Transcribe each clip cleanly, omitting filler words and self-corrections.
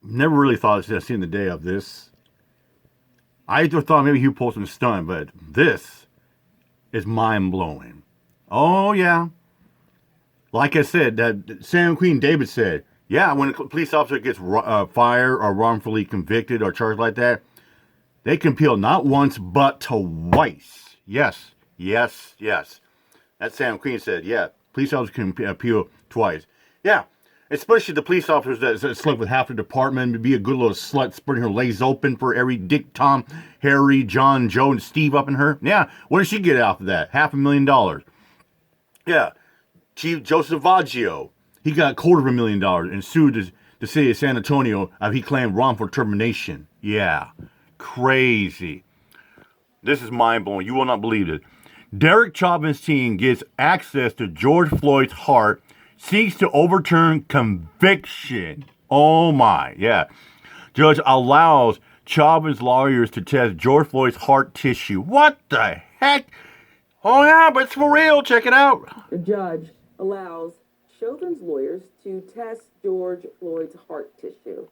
never really thought I'd seen the day of this. I just thought maybe he pulled some stunt, but this is mind blowing. Oh yeah, like I said, that Sam Queen David said, yeah, when a police officer gets fired or wrongfully convicted or charged like that, they can appeal not once but twice. Yes, yes, yes. That Sam Queen said, yeah, police officers can appeal twice. Yeah, especially the police officers that slept with half the department, to be a good little slut, spreading her legs open for every Dick, Tom, Harry, John, Joe, and Steve up in her. Yeah, what did she get out of that? $500,000. Yeah, Chief Joseph Vaggio, he got $250,000 and sued the city of San Antonio after he claimed wrongful termination. Yeah, crazy. This is mind blowing. You will not believe it. Derek Chauvin's team gets access to George Floyd's heart, seeks to overturn conviction. Oh my, yeah. Judge allows Chauvin's lawyers to test George Floyd's heart tissue. What the heck? Oh yeah, but it's for real. Check it out. The judge allows Chauvin's lawyers to test George Floyd's heart tissue.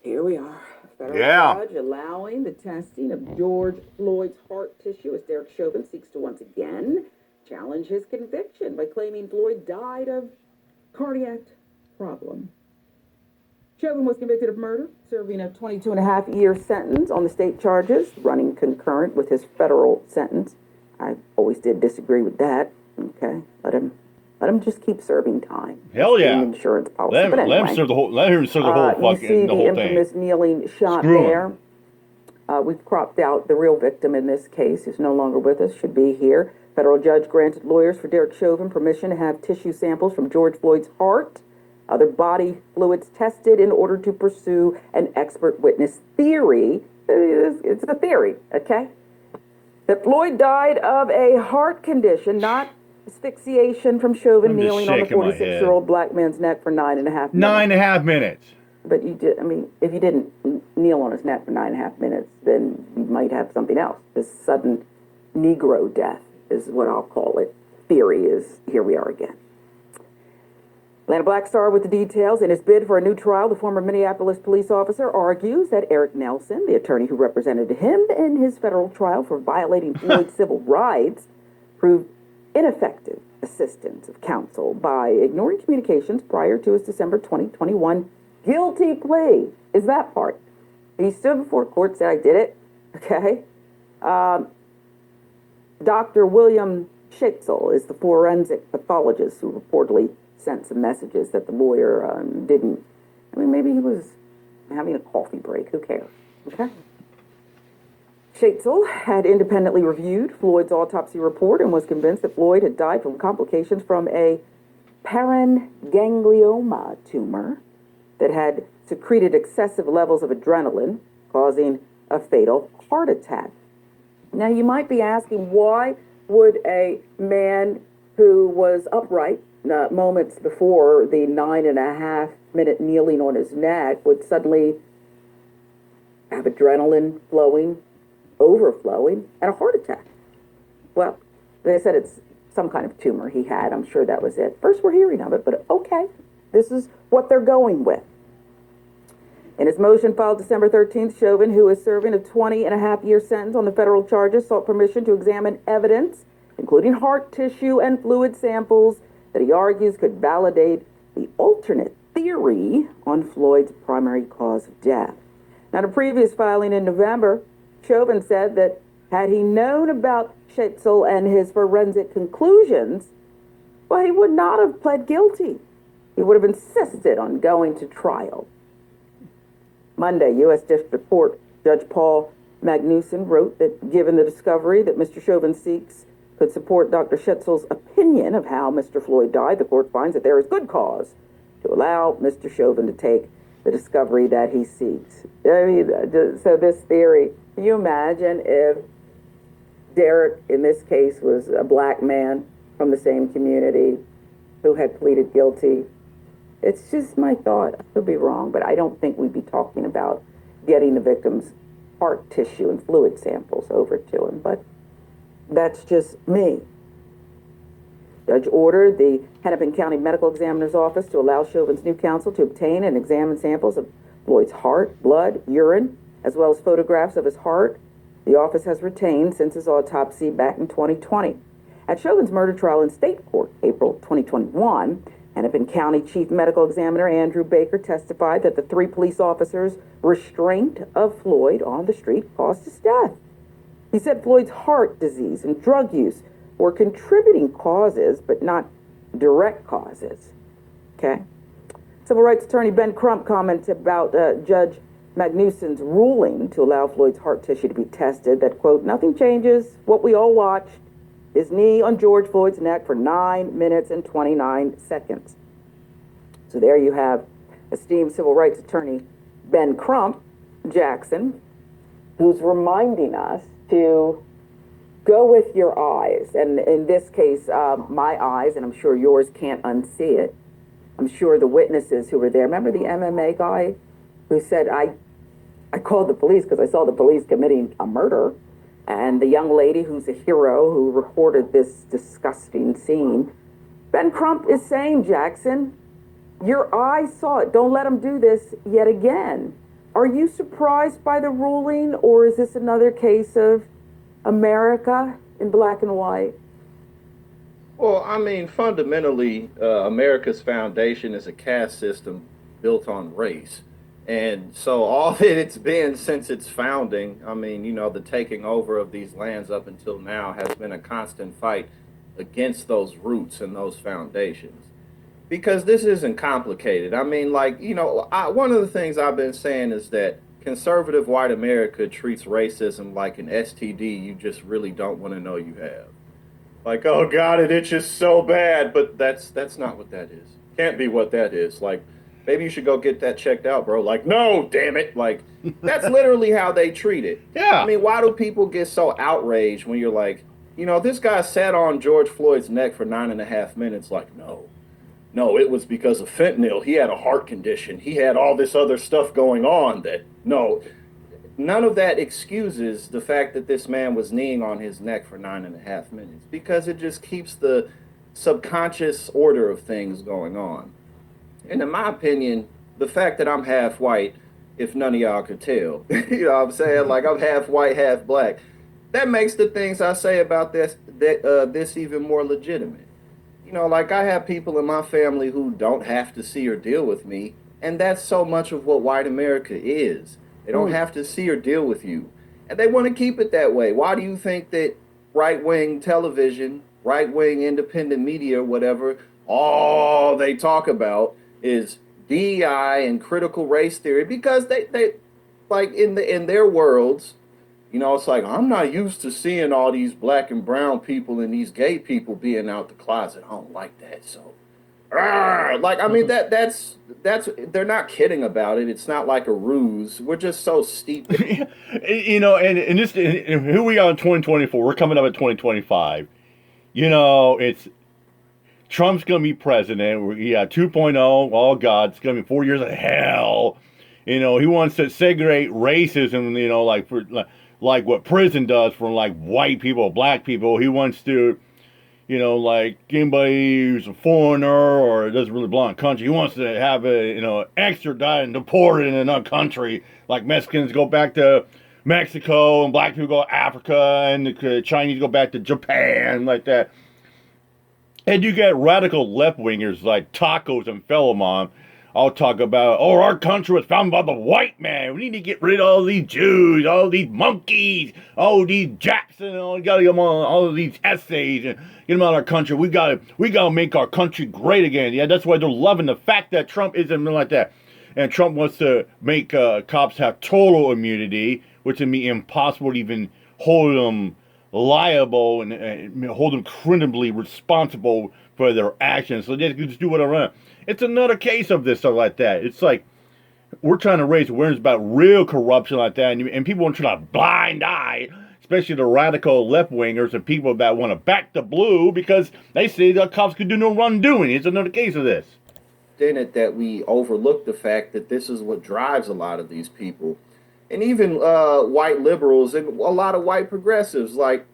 Here we are. Federal judge allowing the testing of George Floyd's heart tissue as Derek Chauvin seeks to once again challenge his conviction by claiming Floyd died of cardiac problem. Chauvin was convicted of murder, serving a 22-and-a-half-year sentence on the state charges, running concurrent with his federal sentence. I always did disagree with that. Okay, let him just keep serving time. Hell yeah. Insurance policy. Let him serve the whole. Let him serve the whole fucking. You see the the whole infamous thing. kneeling shot there. We've cropped out the real victim in this case, who's no longer with us. Should be here. Federal judge granted lawyers for Derek Chauvin permission to have tissue samples from George Floyd's heart, other body fluids tested in order to pursue an expert witness theory. It's a theory, okay? That Floyd died of a heart condition, not asphyxiation from Chauvin kneeling on the 46-year-old black man's neck for 9.5 minutes. 9.5 minutes. But you did, I mean, if you didn't kneel on his neck for 9.5 minutes, then you might have something else. This sudden Negro death is what I'll call it. Theory is, here we are again. Atlanta Black Star with the details. In his bid for a new trial, the former Minneapolis police officer argues that Eric Nelson, the attorney who represented him in his federal trial for violating Floyd's civil rights, proved ineffective assistance of counsel by ignoring communications prior to his December 2021 guilty plea. Is that part? He stood before court, said, I did it. Okay. Dr. William Schaetzel is the forensic pathologist who reportedly sent some messages that the lawyer didn't. I mean, maybe he was having a coffee break. Who cares? Okay. Schaetzel had independently reviewed Floyd's autopsy report and was convinced that Floyd had died from complications from a paranganglioma tumor that had secreted excessive levels of adrenaline, causing a fatal heart attack. Now, you might be asking, why would a man who was upright moments before the 9.5-minute kneeling on his neck would suddenly have adrenaline flowing, overflowing, and a heart attack? Well, they said it's some kind of tumor he had. I'm sure that was it. First we're hearing of it, but okay, this is what they're going with. In his motion filed December 13th, Chauvin, who is serving a 20-and-a-half-year sentence on the federal charges, sought permission to examine evidence, including heart tissue and fluid samples, that he argues could validate the alternate theory on Floyd's primary cause of death. Now, in a previous filing in November, Chauvin said that had he known about Schaetzel and his forensic conclusions, well, he would not have pled guilty. He would have insisted on going to trial. Monday, U.S. District Court Judge Paul Magnuson wrote that given the discovery that Mr. Chauvin seeks could support Dr. Schaetzel's opinion of how Mr. Floyd died, the court finds that there is good cause to allow Mr. Chauvin to take the discovery that he seeks. I mean, so this theory, can you imagine if Derek, in this case, was a black man from the same community who had pleaded guilty? It's just my thought. I could be wrong, but I don't think we'd be talking about getting the victim's heart tissue and fluid samples over to him. But that's just me. Judge ordered the Hennepin County Medical Examiner's Office to allow Chauvin's new counsel to obtain and examine samples of Floyd's heart, blood, urine, as well as photographs of his heart. The office has retained since his autopsy back in 2020. At Chauvin's murder trial in state court, April 2021, Hennepin County Chief Medical Examiner Andrew Baker testified that the 3 police officers' restraint of Floyd on the street caused his death. He said Floyd's heart disease and drug use were contributing causes, but not direct causes. Okay? Civil rights attorney Ben Crump commented about Judge Magnuson's ruling to allow Floyd's heart tissue to be tested that, quote, nothing changes what we all watched, his knee on George Floyd's neck for 9 minutes and 29 seconds. So there you have esteemed civil rights attorney Ben Crump Jackson, who's reminding us to go with your eyes. And in this case, my eyes, and I'm sure yours can't unsee it. I'm sure the witnesses who were there. Remember the MMA guy who said, I called the police because I saw the police committing a murder. And the young lady who's a hero who reported this disgusting scene. Ben Crump is saying, Jackson, your eyes saw it. Don't let them do this yet again. Are you surprised by the ruling, or is this another case of America in black and white? Well, I mean, fundamentally, America's foundation is a caste system built on race. And so all that it's been since its founding, I mean, you know, the taking over of these lands up until now has been a constant fight against those roots and those foundations. Because this isn't complicated. I mean, like, you know, one of the things I've been saying is that conservative white America treats racism like an STD you just really don't want to know you have. Like, oh God, it itches so bad, but that's not what that is. Can't be what that is. Like, maybe you should go get that checked out, bro. Like, no, damn it. Like, that's literally how they treat it. Yeah. I mean, why do people get so outraged when you're like, you know, this guy sat on George Floyd's neck for 9.5 minutes? Like, no, it was because of fentanyl. He had a heart condition. He had all this other stuff going on that, no, none of that excuses the fact that this man was kneeling on his neck for 9.5 minutes, because it just keeps the subconscious order of things going on. And in my opinion, the fact that I'm half white, if none of y'all could tell, you know what I'm saying? Like, I'm half white, half black. That makes the things I say about this even more legitimate. You know, like, I have people in my family who don't have to see or deal with me, and that's so much of what white America is. They don't have to see or deal with you, and they want to keep it that way. Why do you think that right-wing television, right-wing independent media, or whatever, all they talk about is DEI and critical race theory? Because they like, in their worlds, you know, it's like, I'm not used to seeing all these black and brown people and these gay people being out the closet. I don't like that. So, like, I mean, that's they're not kidding about it. It's not like a ruse. We're just so steep. You know, and this, and here we are in 2024. We're coming up at 2025. You know, it's Trump's going to be president. Yeah, 2.0. Oh, God, it's going to be 4 years of hell. You know, he wants to segregate racism, you know, like what prison does for, like, white people, black people. He wants to, you know, like, anybody who's a foreigner or doesn't really belong in the country, he wants to have a, you know, extradited and deported in another country. Like, Mexicans go back to Mexico and black people go to Africa and the Chinese go back to Japan, like that. And you get radical left-wingers like Tacos and Philemon. I'll talk about, oh, our country was founded by the white man. We need to get rid of all these Jews, all these monkeys, all these Japs, and we got to get them on all of these essays and get them out of our country. We got to make our country great again. Yeah, that's why they're loving the fact that Trump isn't like that. And Trump wants to make cops have total immunity, which would be impossible to even hold them liable and hold them criminally responsible for their actions. So they can just do whatever. It's another case of this stuff like that. It's like we're trying to raise awareness about real corruption like that, and people want to turn a blind eye, especially the radical left-wingers and people that want to back the blue because they say the cops could do no wrongdoing. It's another case of this. In it, that we overlook the fact that this is what drives a lot of these people. And even white liberals and a lot of white progressives, like,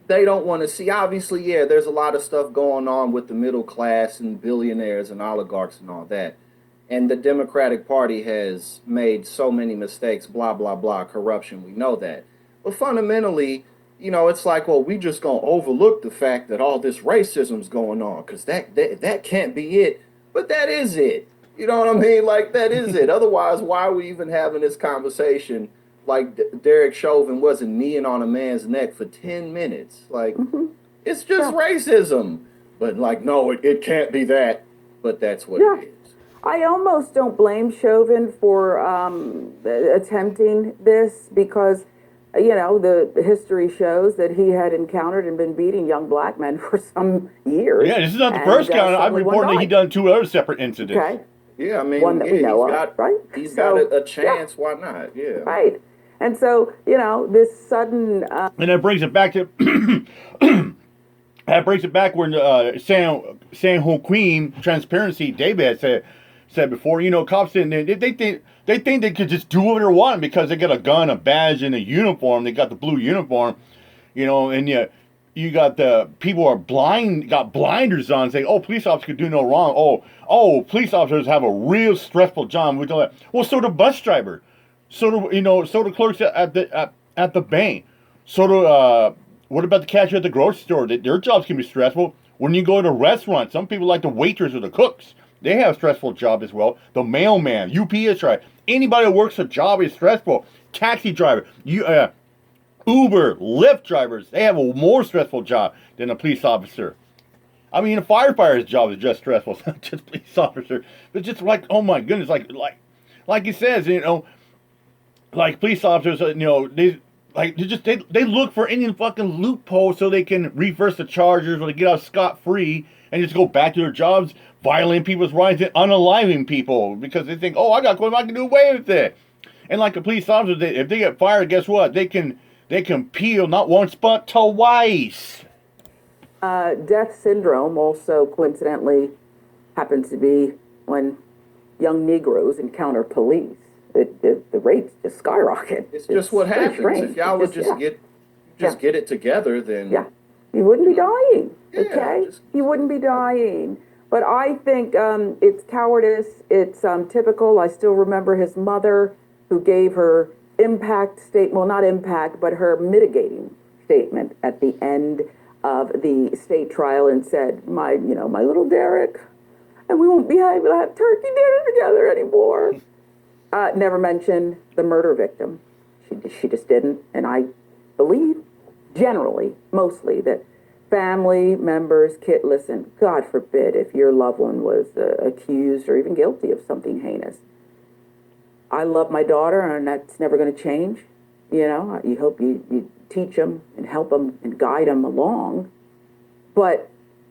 they don't want to see. Obviously, yeah, there's a lot of stuff going on with the middle class and billionaires and oligarchs and all that. And the Democratic Party has made so many mistakes, blah, blah, blah, corruption. We know that. But fundamentally, it's like, well, we just going to overlook the fact that all this racism's going on because that can't be it. But that is it. You know what I mean? Like, that is it. Otherwise, why are we even having this conversation? Like, Derek Chauvin wasn't kneeing on a man's neck for 10 minutes. Like, it's just racism. But, like, no, it can't be that. But that's what it is. I almost don't blame Chauvin for attempting this because, the history shows that he had encountered and been beating young black men for some years. Yeah, this is not the first count. I've reported that he done 2 other separate incidents. Okay. Yeah, I mean, one that we know of, right? He's got a chance. Why not? Yeah. Right. And so, this sudden... and that brings it back to... that brings it back when San Joaquin Transparency, David said before, cops didn't... They think they could just do whatever they want because they got a gun, a badge, and a uniform. They got the blue uniform, and you got the people are blind, got blinders on, saying, "Oh, police officers could do no wrong." Oh, police officers have a real stressful job. Well, so do bus driver, so do clerks at the bank, so do what about the cashier at the grocery store? Their jobs can be stressful. When you go to a restaurant, some people like the waiters or the cooks. They have a stressful job as well. The mailman, UPS driver, anybody who works a job is stressful. Taxi driver, Uber, Lyft drivers, they have a more stressful job than a police officer. I mean, a firefighter's job is just stressful. It's not just police officer. But just like, oh my goodness, like he says, like police officers, they look for any fucking loophole so they can reverse the charges or they get out scot-free and just go back to their jobs, violating people's rights and unaliving people because they think, oh, I got what I can do away with it. And like a police officer, if they get fired, guess what? They can peel not once but twice. Death syndrome also coincidentally happens to be when young Negroes encounter police. The rates just skyrocket. It's just what happens. Strange. If y'all would just get it together, then you wouldn't be dying. Yeah, okay, you wouldn't be dying. But I think it's cowardice. It's typical. I still remember his mother who gave her not impact, but her mitigating statement at the end of the state trial and said, my little Derek, and we won't be able to have turkey dinner together anymore. Never mentioned the murder victim. She just didn't. And I believe generally, mostly, that family members, listen, God forbid if your loved one was accused or even guilty of something heinous. I love my daughter, and that's never going to change. You hope you teach them and help them and guide them along. But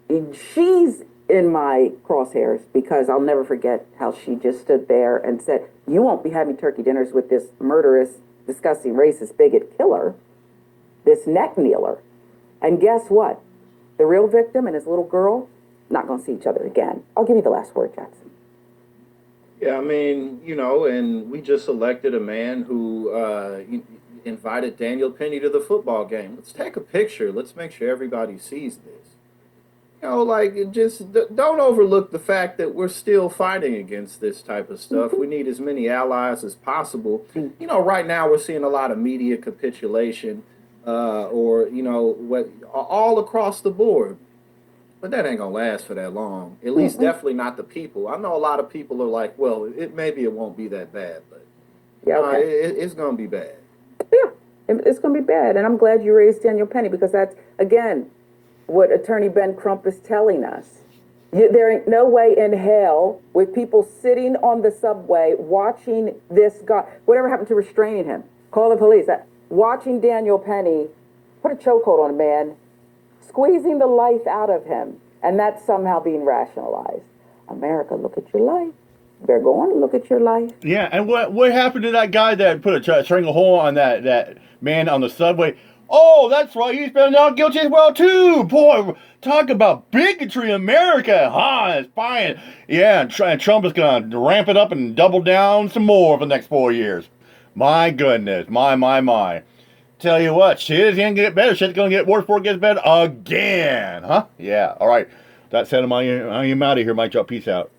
she's in my crosshairs because I'll never forget how she just stood there and said, you won't be having turkey dinners with this murderous, disgusting, racist, bigot killer, this neck kneeler. And guess what? The real victim and his little girl, not going to see each other again. I'll give you the last word, Jackson. Yeah, I mean, and we just elected a man who invited Daniel Penny to the football game. Let's take a picture. Let's make sure everybody sees this. Just don't overlook the fact that we're still fighting against this type of stuff. We need as many allies as possible. Right now we're seeing a lot of media capitulation. All across the board. But that ain't going to last for that long. At least definitely not the people. I know a lot of people are like, well, maybe it won't be that bad, but it's going to be bad. Yeah, it's going to be bad. And I'm glad you raised Daniel Penny because that's, again, what Attorney Ben Crump is telling us. There ain't no way in hell with people sitting on the subway watching this guy, whatever happened to restraining him, call the police, watching Daniel Penny put a chokehold on a man, squeezing the life out of him, and that's somehow being rationalized. America, look at your life. They're going to look at your life. Yeah, and what happened to that guy that put a stranglehold on that man on the subway? Oh, that's right, he's been out guilty as well, too. Boy, talk about bigotry in America. It's fine. Yeah, and Trump is going to ramp it up and double down some more for the next 4 years. My goodness, my. Tell you what, shit is gonna get better. Shit's gonna get worse before it gets better again, huh? Yeah. All right. That said, I'm out of here, Mike. Y'all, peace out.